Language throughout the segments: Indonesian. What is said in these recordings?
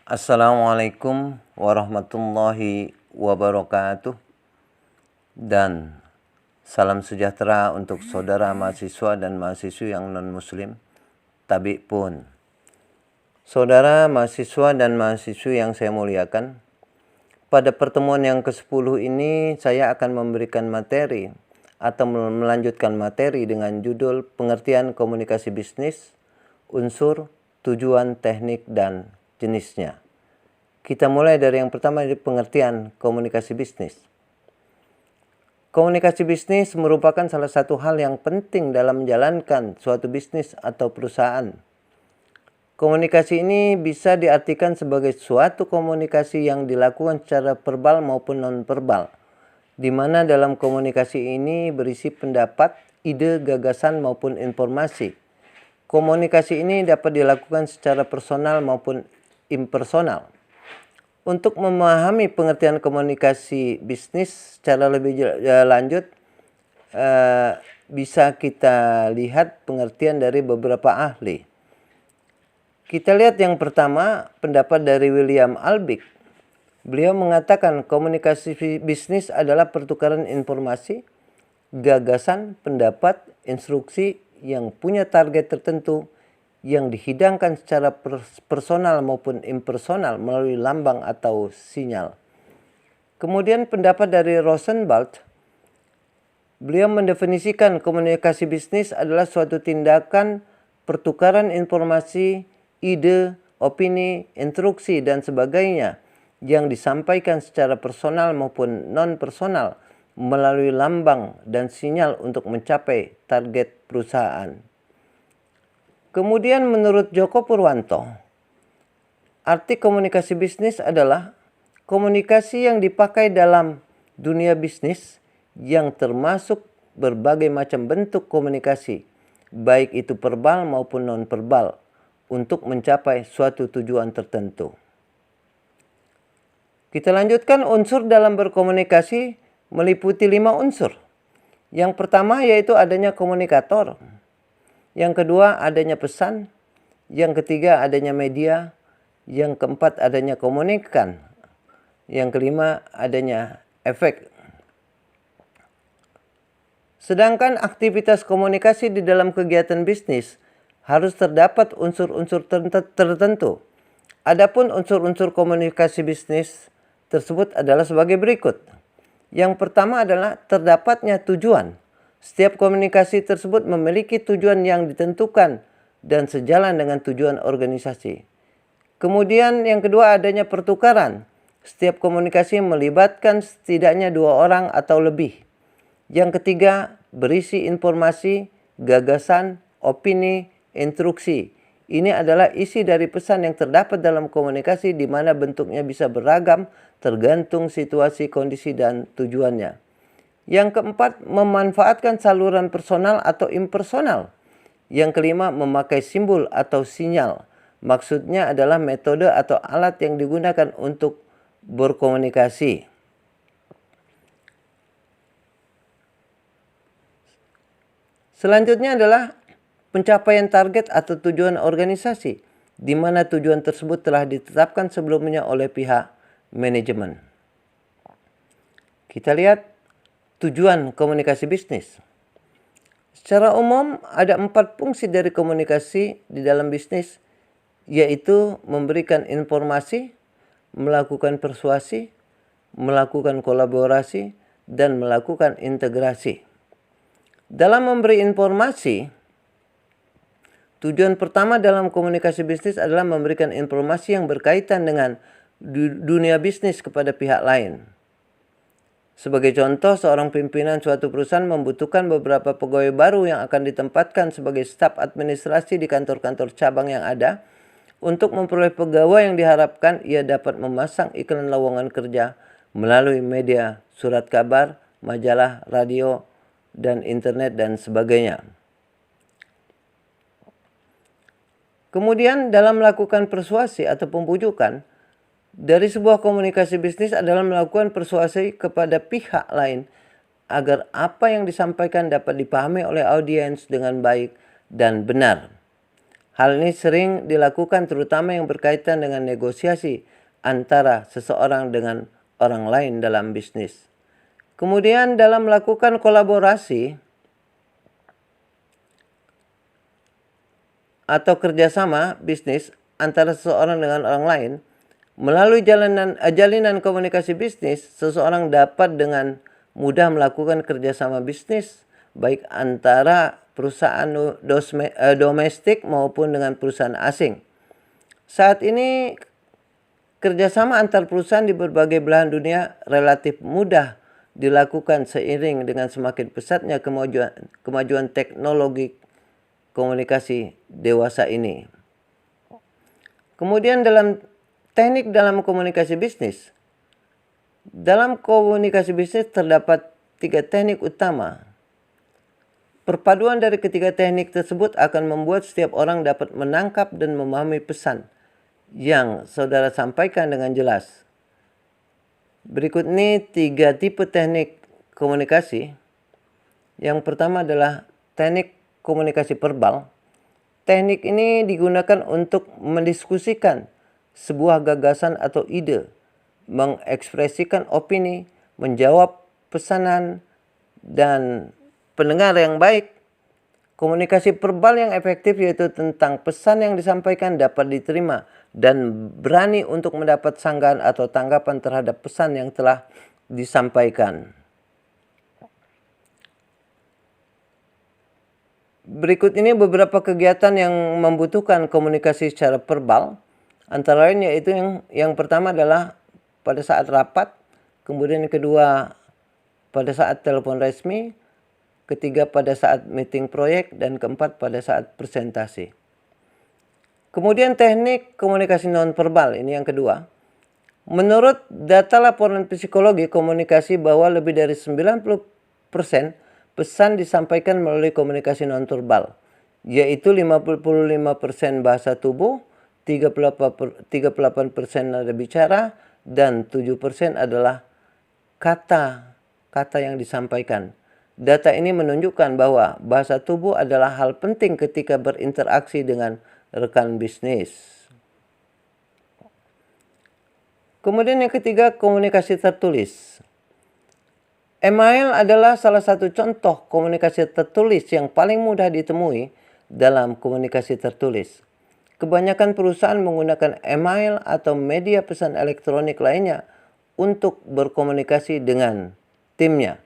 Assalamualaikum warahmatullahi wabarakatuh, dan salam sejahtera untuk saudara mahasiswa dan mahasiswi yang non-muslim, tabi pun. Saudara mahasiswa dan mahasiswi yang saya muliakan, pada pertemuan yang ke-10 ini saya akan memberikan materi atau melanjutkan materi dengan judul pengertian komunikasi bisnis, unsur, tujuan, teknik, dan jenisnya. Kita mulai dari yang pertama, dari pengertian komunikasi bisnis. Komunikasi bisnis merupakan salah satu hal yang penting dalam menjalankan suatu bisnis atau perusahaan. Komunikasi ini bisa diartikan sebagai suatu komunikasi yang dilakukan secara verbal maupun non-verbal, di mana dalam komunikasi ini berisi pendapat, ide, gagasan maupun informasi. Komunikasi ini dapat dilakukan secara personal maupun impersonal. Untuk memahami pengertian komunikasi bisnis secara lebih lanjut, bisa kita lihat pengertian dari beberapa ahli. Kita lihat yang pertama, pendapat dari William Albick. Beliau mengatakan komunikasi bisnis adalah pertukaran informasi, gagasan, pendapat, instruksi yang punya target tertentu yang dihidangkan secara personal maupun impersonal melalui lambang atau sinyal. Kemudian pendapat dari Rosenblatt, beliau mendefinisikan komunikasi bisnis adalah suatu tindakan pertukaran informasi, ide, opini, instruksi, dan sebagainya yang disampaikan secara personal maupun non-personal melalui lambang dan sinyal untuk mencapai target perusahaan. Kemudian menurut Joko Purwanto, arti komunikasi bisnis adalah komunikasi yang dipakai dalam dunia bisnis yang termasuk berbagai macam bentuk komunikasi, baik itu verbal maupun non-verbal, untuk mencapai suatu tujuan tertentu. Kita lanjutkan, unsur dalam berkomunikasi meliputi 5 unsur. Yang pertama yaitu adanya komunikator. Yang kedua adanya pesan. Yang ketiga adanya media. Yang keempat adanya komunikan. Yang kelima adanya efek. Sedangkan aktivitas komunikasi di dalam kegiatan bisnis harus terdapat unsur-unsur tertentu. Adapun unsur-unsur komunikasi bisnis tersebut adalah sebagai berikut. Yang pertama adalah terdapatnya tujuan. Setiap komunikasi tersebut memiliki tujuan yang ditentukan dan sejalan dengan tujuan organisasi. Kemudian yang kedua adanya pertukaran. Setiap komunikasi melibatkan setidaknya 2 orang atau lebih. Yang ketiga berisi informasi, gagasan, opini, instruksi. Ini adalah isi dari pesan yang terdapat dalam komunikasi, di mana bentuknya bisa beragam tergantung situasi, kondisi, dan tujuannya. Yang keempat, memanfaatkan saluran personal atau impersonal. Yang kelima, memakai simbol atau sinyal. Maksudnya adalah metode atau alat yang digunakan untuk berkomunikasi. Selanjutnya adalah pencapaian target atau tujuan organisasi, di mana tujuan tersebut telah ditetapkan sebelumnya oleh pihak manajemen. Kita lihat tujuan komunikasi bisnis. Secara umum ada 4 fungsi dari komunikasi di dalam bisnis, yaitu memberikan informasi, melakukan persuasi, melakukan kolaborasi, dan melakukan integrasi. Dalam memberi informasi, tujuan pertama dalam komunikasi bisnis adalah memberikan informasi yang berkaitan dengan dunia bisnis kepada pihak lain. Sebagai contoh, seorang pimpinan suatu perusahaan membutuhkan beberapa pegawai baru yang akan ditempatkan sebagai staf administrasi di kantor-kantor cabang yang ada. Untuk memperoleh pegawai yang diharapkan, ia dapat memasang iklan lowongan kerja melalui media, surat kabar, majalah, radio, dan internet, dan sebagainya. Kemudian dalam melakukan persuasi atau pembujukan, dari sebuah komunikasi bisnis adalah melakukan persuasi kepada pihak lain agar apa yang disampaikan dapat dipahami oleh audiens dengan baik dan benar. Hal ini sering dilakukan terutama yang berkaitan dengan negosiasi antara seseorang dengan orang lain dalam bisnis. Kemudian dalam melakukan kolaborasi atau kerjasama bisnis antara seseorang dengan orang lain, melalui jalinan komunikasi bisnis, seseorang dapat dengan mudah melakukan kerjasama bisnis baik antara perusahaan domestik maupun dengan perusahaan asing. Saat ini kerjasama antar perusahaan di berbagai belahan dunia relatif mudah dilakukan seiring dengan semakin pesatnya kemajuan teknologi komunikasi dewasa ini. Kemudian dalam teknik dalam komunikasi bisnis. Dalam komunikasi bisnis terdapat 3 teknik utama. Perpaduan dari ketiga teknik tersebut akan membuat setiap orang dapat menangkap dan memahami pesan yang saudara sampaikan dengan jelas. Berikut ini 3 tipe teknik komunikasi. Yang pertama adalah teknik komunikasi verbal. Teknik ini digunakan untuk mendiskusikan sebuah gagasan atau ide, mengekspresikan opini, menjawab pesanan, dan pendengar yang baik. Komunikasi verbal yang efektif yaitu tentang pesan yang disampaikan dapat diterima dan berani untuk mendapat sanggahan atau tanggapan terhadap pesan yang telah disampaikan. Berikut ini beberapa kegiatan yang membutuhkan komunikasi secara verbal. Antara lain yaitu yang pertama adalah pada saat rapat, kemudian yang kedua pada saat telepon resmi, ketiga pada saat meeting proyek, dan keempat pada saat presentasi. Kemudian teknik komunikasi nonverbal, ini yang kedua. Menurut data laporan psikologi komunikasi bahwa lebih dari 90% pesan disampaikan melalui komunikasi nonverbal, yaitu 55% bahasa tubuh, 38% nada bicara, dan 7% adalah kata-kata yang disampaikan. Data ini menunjukkan bahwa bahasa tubuh adalah hal penting ketika berinteraksi dengan rekan bisnis. Kemudian yang ketiga, komunikasi tertulis. Email adalah salah satu contoh komunikasi tertulis yang paling mudah ditemui dalam komunikasi tertulis. Kebanyakan perusahaan menggunakan email atau media pesan elektronik lainnya untuk berkomunikasi dengan timnya.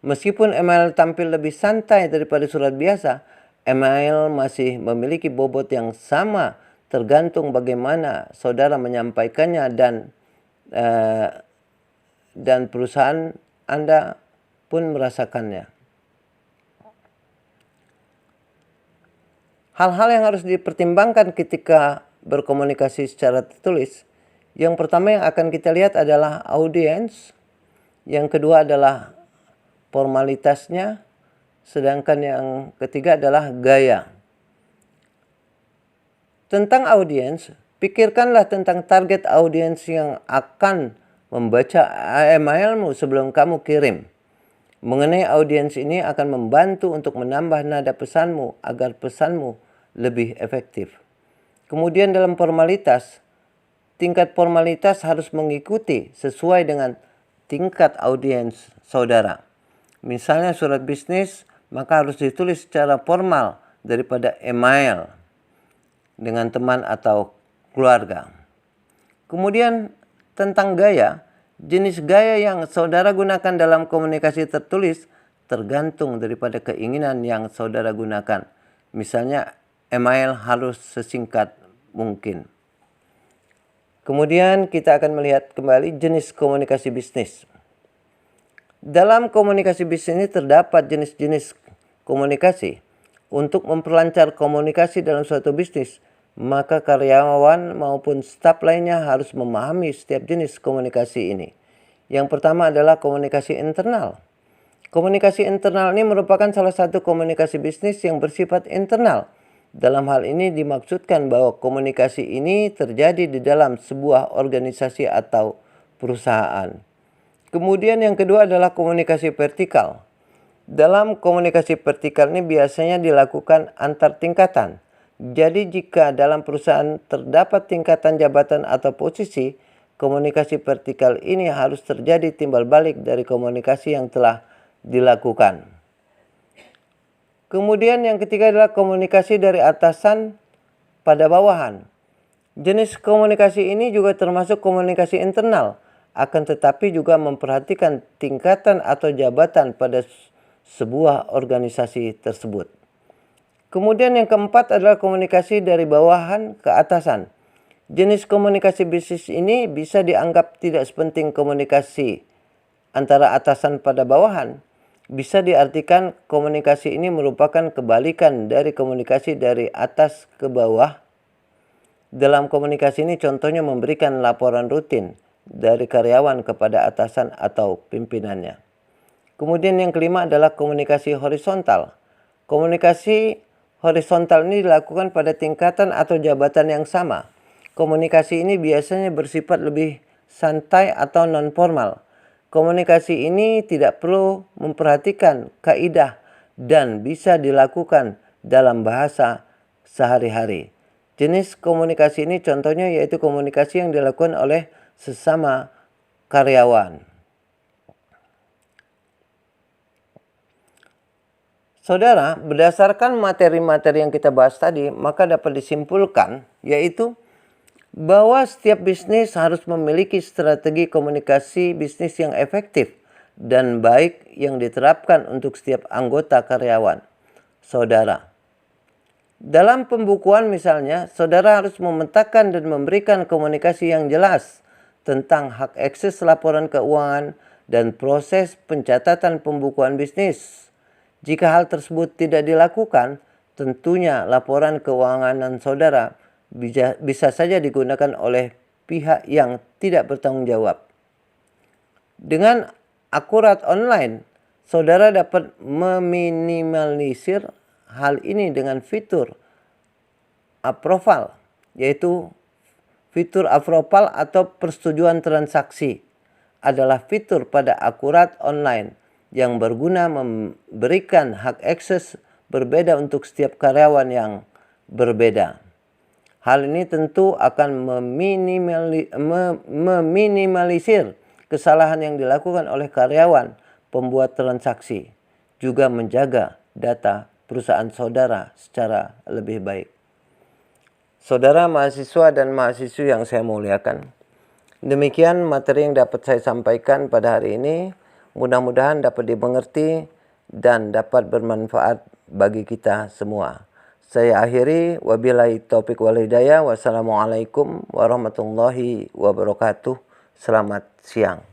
Meskipun email tampil lebih santai daripada surat biasa, email masih memiliki bobot yang sama tergantung bagaimana saudara menyampaikannya dan perusahaan Anda pun merasakannya. Hal-hal yang harus dipertimbangkan ketika berkomunikasi secara tertulis. Yang pertama yang akan kita lihat adalah audiens. Yang kedua adalah formalitasnya. Sedangkan yang ketiga adalah gaya. Tentang audiens, pikirkanlah tentang target audiens yang akan membaca emailmu sebelum kamu kirim. Mengenai audiens ini akan membantu untuk menambah nada pesanmu agar pesanmu lebih efektif. Kemudian dalam formalitas, tingkat formalitas harus mengikuti sesuai dengan tingkat audiens saudara. Misalnya surat bisnis, maka harus ditulis secara formal daripada email dengan teman atau keluarga. Kemudian tentang gaya, jenis gaya yang saudara gunakan dalam komunikasi tertulis tergantung daripada keinginan yang saudara gunakan. Misalnya email harus sesingkat mungkin. Kemudian kita akan melihat kembali jenis komunikasi bisnis. Dalam komunikasi bisnis ini terdapat jenis-jenis komunikasi. Untuk memperlancar komunikasi dalam suatu bisnis, maka karyawan maupun staf lainnya harus memahami setiap jenis komunikasi ini. Yang pertama adalah komunikasi internal. Komunikasi internal ini merupakan salah satu komunikasi bisnis yang bersifat internal. Dalam hal ini dimaksudkan bahwa komunikasi ini terjadi di dalam sebuah organisasi atau perusahaan. Kemudian yang kedua adalah komunikasi vertikal. Dalam komunikasi vertikal ini biasanya dilakukan antar tingkatan. Jadi jika dalam perusahaan terdapat tingkatan jabatan atau posisi, komunikasi vertikal ini harus terjadi timbal balik dari komunikasi yang telah dilakukan. Kemudian yang ketiga adalah komunikasi dari atasan pada bawahan. Jenis komunikasi ini juga termasuk komunikasi internal, akan tetapi juga memperhatikan tingkatan atau jabatan pada sebuah organisasi tersebut. Kemudian yang keempat adalah komunikasi dari bawahan ke atasan. Jenis komunikasi bisnis ini bisa dianggap tidak sepenting komunikasi antara atasan pada bawahan. Bisa diartikan komunikasi ini merupakan kebalikan dari komunikasi dari atas ke bawah. Dalam komunikasi ini contohnya memberikan laporan rutin dari karyawan kepada atasan atau pimpinannya. Kemudian yang kelima adalah komunikasi horizontal. Komunikasi horizontal ini dilakukan pada tingkatan atau jabatan yang sama. Komunikasi ini biasanya bersifat lebih santai atau non-formal. Komunikasi ini tidak perlu memperhatikan kaidah dan bisa dilakukan dalam bahasa sehari-hari. Jenis komunikasi ini contohnya yaitu komunikasi yang dilakukan oleh sesama karyawan. Saudara, berdasarkan materi-materi yang kita bahas tadi, maka dapat disimpulkan yaitu bahwa setiap bisnis harus memiliki strategi komunikasi bisnis yang efektif dan baik yang diterapkan untuk setiap anggota karyawan. Saudara, dalam pembukuan misalnya, saudara harus memetakan dan memberikan komunikasi yang jelas tentang hak akses laporan keuangan dan proses pencatatan pembukuan bisnis. Jika hal tersebut tidak dilakukan, tentunya laporan keuangan saudara bisa saja digunakan oleh pihak yang tidak bertanggung jawab. Dengan akurat online, saudara dapat meminimalisir hal ini dengan fitur approval, yaitu fitur approval atau persetujuan transaksi adalah fitur pada akurat online yang berguna memberikan hak akses berbeda untuk setiap karyawan yang berbeda. Hal ini tentu akan meminimalisir kesalahan yang dilakukan oleh karyawan pembuat transaksi, juga menjaga data perusahaan saudara secara lebih baik. Saudara mahasiswa dan mahasiswi yang saya muliakan, demikian materi yang dapat saya sampaikan pada hari ini. Mudah-mudahan dapat dimengerti dan dapat bermanfaat bagi kita semua. Saya akhiri, wabillahi taufiq wal hidayah. Wassalamualaikum warahmatullahi wabarakatuh. Selamat siang.